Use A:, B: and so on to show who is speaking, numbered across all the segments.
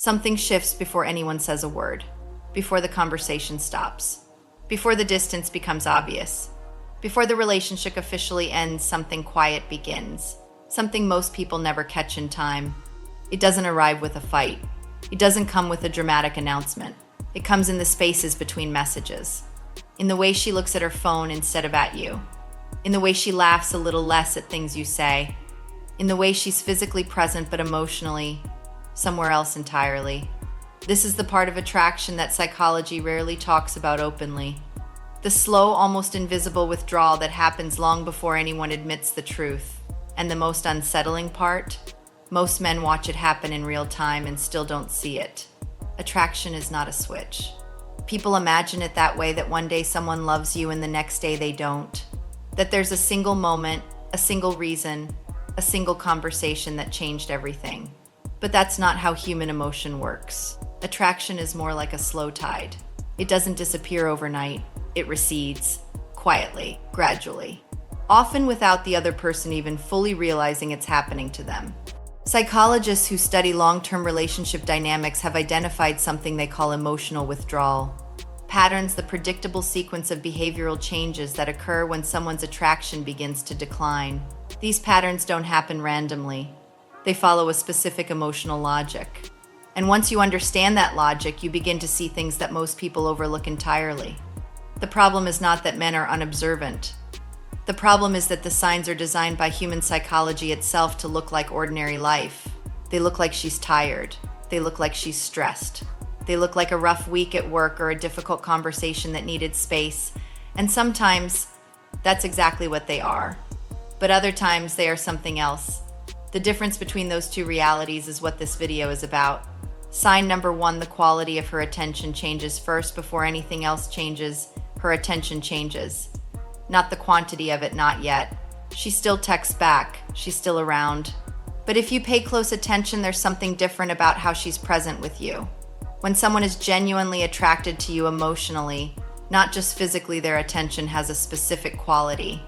A: Something shifts before anyone says a word, before the conversation stops, before the distance becomes obvious, before the relationship officially ends. Something quiet begins, something most people never catch in time. It doesn't arrive with a fight. It doesn't come with a dramatic announcement. It comes in the spaces between messages, in the way she looks at her phone instead of at you, in the way she laughs a little less at things you say, in the way she's physically present but emotionally somewhere else entirely. This is the part of attraction that psychology rarely talks about openly. The slow, almost invisible withdrawal that happens long before anyone admits the truth. And the most unsettling part? Most men watch it happen in real time and still don't see it. Attraction is not a switch. People imagine it that way, that one day someone loves you and the next day they don't. That there's a single moment, a single reason, a single conversation that changed everything. But that's not how human emotion works. Attraction is more like a slow tide. It doesn't disappear overnight. It recedes, quietly, gradually, often without the other person even fully realizing it's happening to them. Psychologists who study long-term relationship dynamics have identified something they call emotional withdrawal. Patterns, the predictable sequence of behavioral changes that occur when someone's attraction begins to decline. These patterns don't happen randomly. They follow a specific emotional logic. And once you understand that logic, you begin to see things that most people overlook entirely. The problem is not that men are unobservant. The problem is that the signs are designed by human psychology itself to look like ordinary life. They look like she's tired. They look like she's stressed. They look like a rough week at work or a difficult conversation that needed space. And sometimes that's exactly what they are. But other times they are something else. The difference between those two realities is what this video is about. Sign number 1, the quality of her attention changes first. Before anything else changes, her attention changes. Not the quantity of it, not yet. She still texts back. She's still around. But if you pay close attention, there's something different about how she's present with you. When someone is genuinely attracted to you emotionally, not just physically, their attention has a specific quality.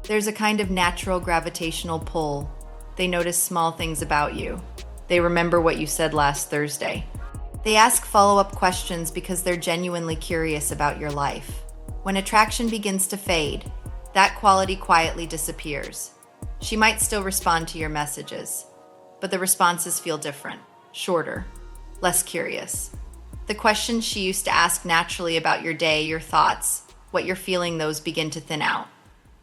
A: There's a kind of natural gravitational pull. They notice small things about you. They remember what you said last Thursday. They ask follow-up questions because they're genuinely curious about your life. When attraction begins to fade, that quality quietly disappears. She might still respond to your messages, but the responses feel different, shorter, less curious. The questions she used to ask naturally about your day, your thoughts, what you're feeling, those begin to thin out.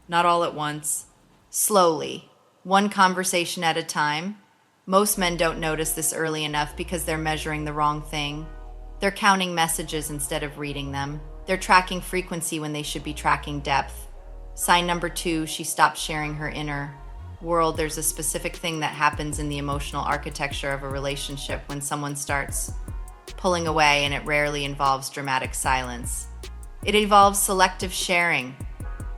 A: Not all at once. Slowly, one conversation at a time. Most men don't notice this early enough because they're measuring the wrong thing. They're counting messages instead of reading them. They're tracking frequency when they should be tracking depth. Sign number 2, she stops sharing her inner world. There's a specific thing that happens in the emotional architecture of a relationship when someone starts pulling away, and it rarely involves dramatic silence. It involves selective sharing.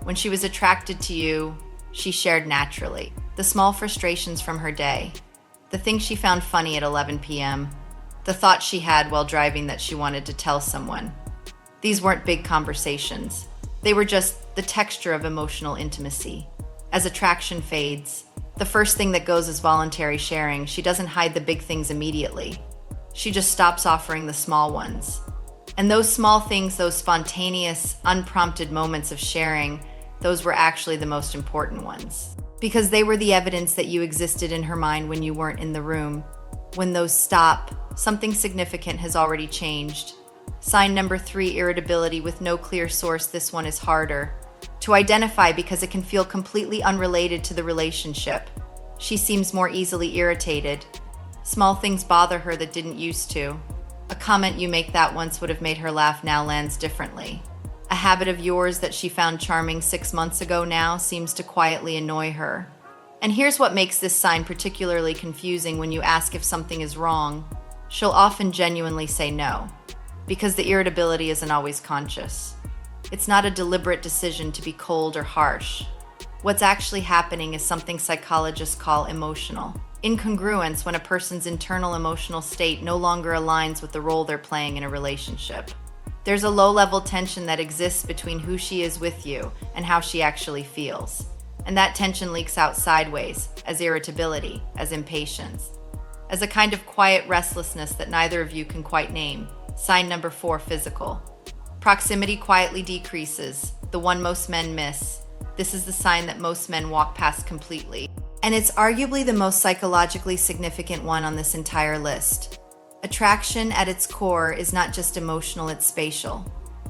A: When she was attracted to you, she shared naturally. The small frustrations from her day, the things she found funny at 11 p.m., the thoughts she had while driving that she wanted to tell someone. These weren't big conversations. They were just the texture of emotional intimacy. As attraction fades, the first thing that goes is voluntary sharing. She doesn't hide the big things immediately. She just stops offering the small ones. And those small things, those spontaneous, unprompted moments of sharing, those were actually the most important ones. Because they were the evidence that you existed in her mind when you weren't in the room. When those stop, something significant has already changed. Sign number 3, irritability with no clear source. This one is harder to identify because it can feel completely unrelated to the relationship. She seems more easily irritated. Small things bother her that didn't used to. A comment you make that once would have made her laugh now lands differently. A habit of yours that she found charming 6 months ago now seems to quietly annoy her. And here's what makes this sign particularly confusing. When you ask if something is wrong, she'll often genuinely say no, because the irritability isn't always conscious. It's not a deliberate decision to be cold or harsh. What's actually happening is something psychologists call emotional incongruence, when a person's internal emotional state no longer aligns with the role they're playing in a relationship. There's a low-level tension that exists between who she is with you and how she actually feels. And that tension leaks out sideways, as irritability, as impatience. as a kind of quiet restlessness that neither of you can quite name. Sign number 4, physical. Proximity quietly decreases, the one most men miss. This is the sign that most men walk past completely. And it's arguably the most psychologically significant one on this entire list. Attraction at its core is not just emotional, it's spatial.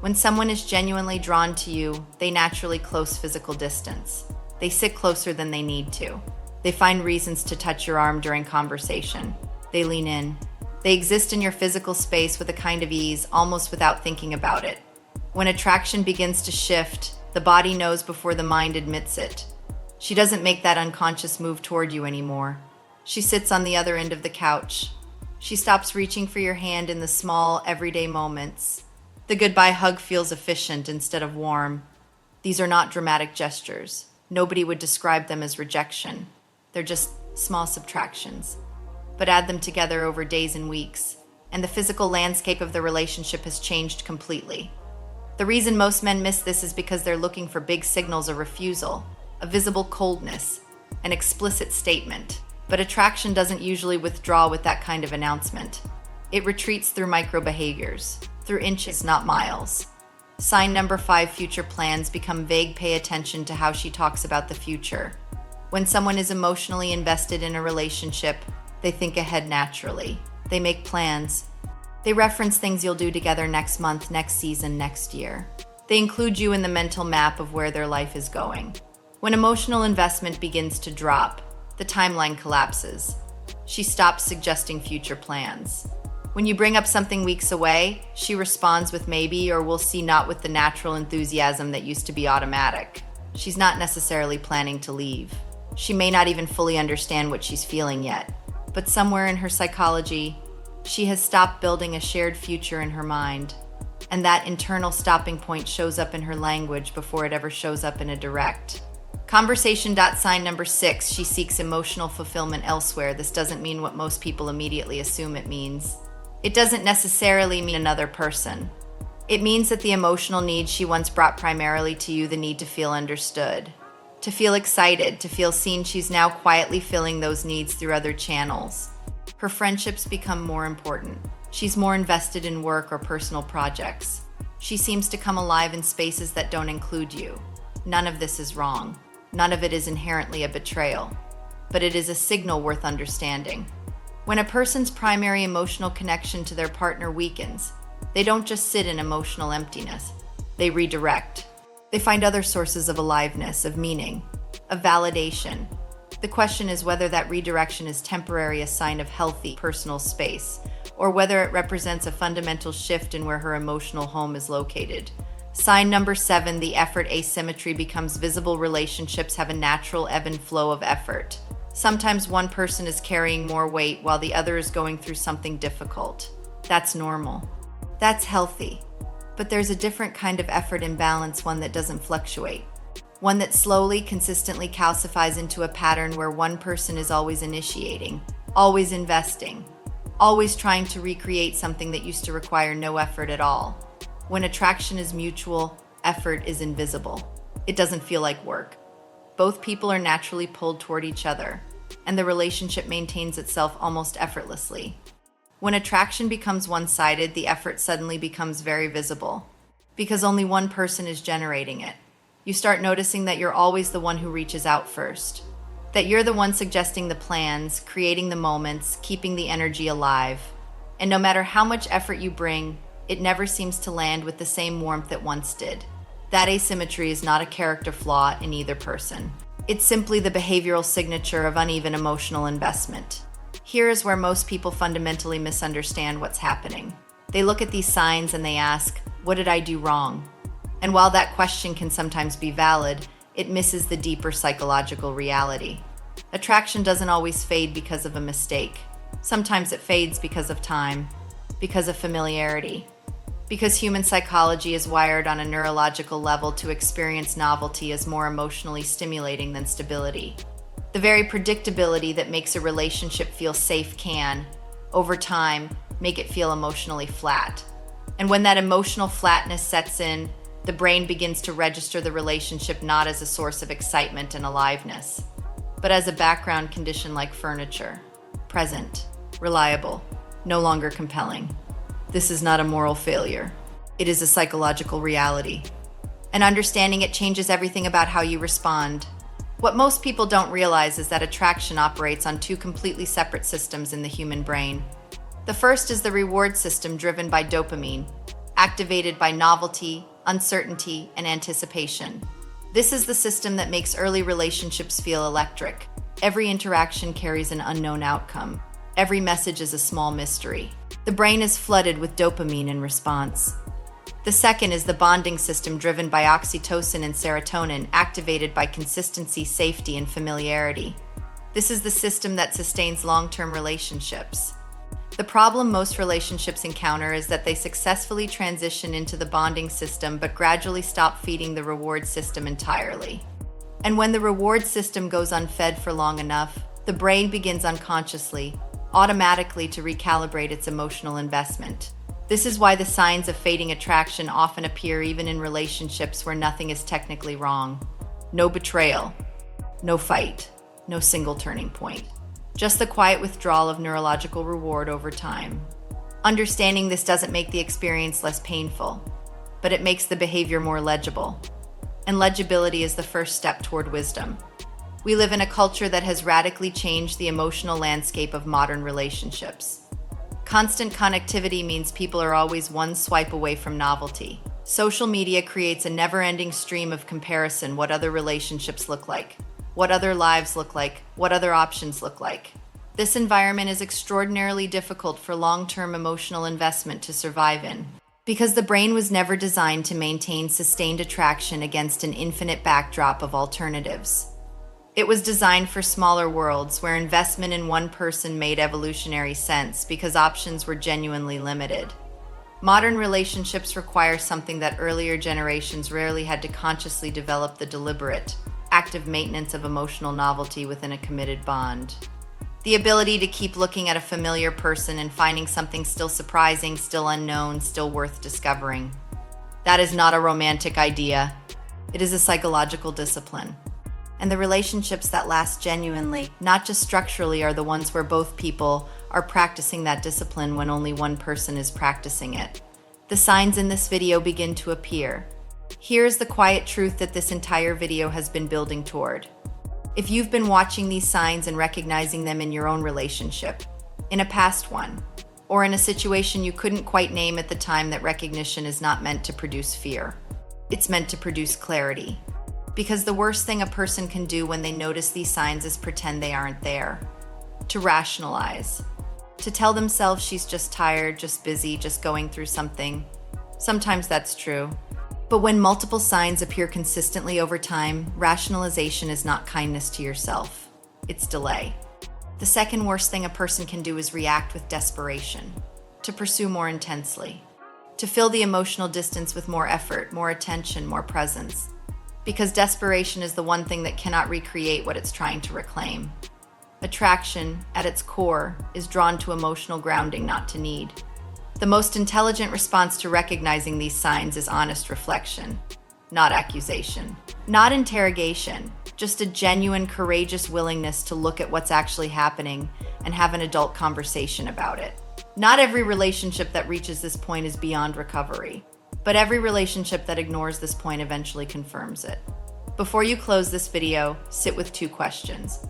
A: When someone is genuinely drawn to you, they naturally close physical distance. They sit closer than they need to. They find reasons to touch your arm during conversation. They lean in. They exist in your physical space with a kind of ease, almost without thinking about it. When attraction begins to shift, the body knows before the mind admits it. She doesn't make that unconscious move toward you anymore. She sits on the other end of the couch. She stops reaching for your hand in the small, everyday moments. The goodbye hug feels efficient instead of warm. These are not dramatic gestures. Nobody would describe them as rejection. They're just small subtractions. But add them together over days and weeks, and the physical landscape of the relationship has changed completely. The reason most men miss this is because they're looking for big signals of refusal, a visible coldness, an explicit statement. But attraction doesn't usually withdraw with that kind of announcement. It retreats through micro behaviors, through inches, not miles. Sign number 5, future plans become vague. Pay attention to how she talks about the future. When someone is emotionally invested in a relationship, they think ahead naturally. They make plans. They reference things you'll do together next month, next season, next year. They include you in the mental map of where their life is going. When emotional investment begins to drop, the timeline collapses. She stops suggesting future plans. When you bring up something weeks away, she responds with maybe or we'll see, not with the natural enthusiasm that used to be automatic. She's not necessarily planning to leave. She may not even fully understand what she's feeling yet, but somewhere in her psychology, she has stopped building a shared future in her mind. And that internal stopping point shows up in her language before it ever shows up in a direct conversation. Sign number 6, she seeks emotional fulfillment elsewhere. This doesn't mean what most people immediately assume it means. It doesn't necessarily mean another person. It means that the emotional needs she once brought primarily to you, the need to feel understood, to feel excited, to feel seen, she's now quietly filling those needs through other channels. Her friendships become more important. She's more invested in work or personal projects. She seems to come alive in spaces that don't include you. None of this is wrong. None of it is inherently a betrayal, but it is a signal worth understanding. When a person's primary emotional connection to their partner weakens, they don't just sit in emotional emptiness. They redirect. They find other sources of aliveness, of meaning, of validation. The question is whether that redirection is temporary, a sign of healthy personal space, or whether it represents a fundamental shift in where her emotional home is located. Sign number 7, the effort asymmetry becomes visible. Relationships have a natural ebb and flow of effort. Sometimes one person is carrying more weight while the other is going through something difficult. That's normal. That's healthy. But there's a different kind of effort imbalance, one that doesn't fluctuate. One that slowly, consistently calcifies into a pattern where one person is always initiating, always investing, always trying to recreate something that used to require no effort at all. When attraction is mutual, effort is invisible. It doesn't feel like work. Both people are naturally pulled toward each other, and the relationship maintains itself almost effortlessly. When attraction becomes one-sided, the effort suddenly becomes very visible, because only one person is generating it. You start noticing that you're always the one who reaches out first, that you're the one suggesting the plans, creating the moments, keeping the energy alive. And no matter how much effort you bring, it never seems to land with the same warmth it once did. That asymmetry is not a character flaw in either person. It's simply the behavioral signature of uneven emotional investment. Here is where most people fundamentally misunderstand what's happening. They look at these signs and they ask, what did I do wrong? And while that question can sometimes be valid, it misses the deeper psychological reality. Attraction doesn't always fade because of a mistake. Sometimes it fades because of time, because of familiarity, because human psychology is wired on a neurological level to experience novelty as more emotionally stimulating than stability. The very predictability that makes a relationship feel safe can, over time, make it feel emotionally flat. And when that emotional flatness sets in, the brain begins to register the relationship not as a source of excitement and aliveness, but as a background condition like furniture, present, reliable, no longer compelling. This is not a moral failure. It is a psychological reality. And understanding it changes everything about how you respond. What most people don't realize is that attraction operates on two completely separate systems in the human brain. The first is the reward system driven by dopamine, activated by novelty, uncertainty, and anticipation. This is the system that makes early relationships feel electric. Every interaction carries an unknown outcome. Every message is a small mystery. The brain is flooded with dopamine in response. The second is the bonding system driven by oxytocin and serotonin, activated by consistency, safety, and familiarity. This is the system that sustains long-term relationships. The problem most relationships encounter is that they successfully transition into the bonding system but gradually stop feeding the reward system entirely. And when the reward system goes unfed for long enough, the brain begins unconsciously, automatically to recalibrate its emotional investment. This is why the signs of fading attraction often appear even in relationships where nothing is technically wrong. No betrayal, no fight, no single turning point. Just the quiet withdrawal of neurological reward over time. Understanding this doesn't make the experience less painful, but it makes the behavior more legible. And legibility is the first step toward wisdom. We live in a culture that has radically changed the emotional landscape of modern relationships. Constant connectivity means people are always one swipe away from novelty. Social media creates a never-ending stream of comparison: what other relationships look like, what other lives look like, what other options look like. This environment is extraordinarily difficult for long-term emotional investment to survive in, because the brain was never designed to maintain sustained attraction against an infinite backdrop of alternatives. It was designed for smaller worlds where investment in one person made evolutionary sense because options were genuinely limited. Modern relationships require something that earlier generations rarely had to consciously develop: the deliberate, active maintenance of emotional novelty within a committed bond. The ability to keep looking at a familiar person and finding something still surprising, still unknown, still worth discovering. That is not a romantic idea. It is a psychological discipline. And the relationships that last genuinely, not just structurally, are the ones where both people are practicing that discipline when only one person is practicing it. The signs in this video begin to appear. Here's the quiet truth that this entire video has been building toward. If you've been watching these signs and recognizing them in your own relationship, in a past one, or in a situation you couldn't quite name at the time, that recognition is not meant to produce fear. It's meant to produce clarity. Because the worst thing a person can do when they notice these signs is pretend they aren't there. To rationalize. To tell themselves she's just tired, just busy, just going through something. Sometimes that's true. But when multiple signs appear consistently over time, rationalization is not kindness to yourself. It's delay. The second worst thing a person can do is react with desperation. To pursue more intensely. To fill the emotional distance with more effort, more attention, more presence. Because desperation is the one thing that cannot recreate what it's trying to reclaim. Attraction, at its core, is drawn to emotional grounding, not to need. The most intelligent response to recognizing these signs is honest reflection, not accusation, not interrogation, just a genuine, courageous willingness to look at what's actually happening and have an adult conversation about it. Not every relationship that reaches this point is beyond recovery. But every relationship that ignores this point eventually confirms it. Before you close this video, sit with two questions.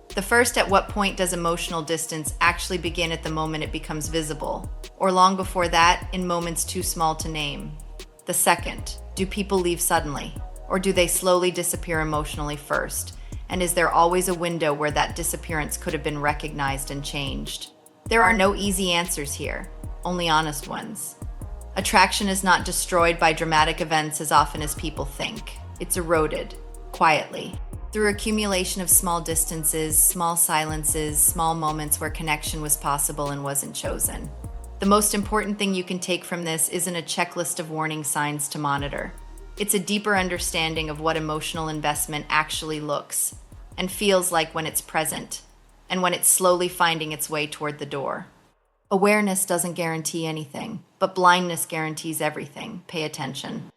A: The first: at what point does emotional distance actually begin? At the moment it becomes visible, or long before that, in moments too small to name? The second: do people leave suddenly, or do they slowly disappear emotionally first? And is there always a window where that disappearance could have been recognized and changed? There are no easy answers here, only honest ones. Attraction is not destroyed by dramatic events as often as people think. It's eroded, quietly, through accumulation of small distances, small silences, small moments where connection was possible and wasn't chosen. The most important thing you can take from this isn't a checklist of warning signs to monitor. It's a deeper understanding of what emotional investment actually looks and feels like when it's present, and when it's slowly finding its way toward the door. Awareness doesn't guarantee anything, but blindness guarantees everything. Pay attention.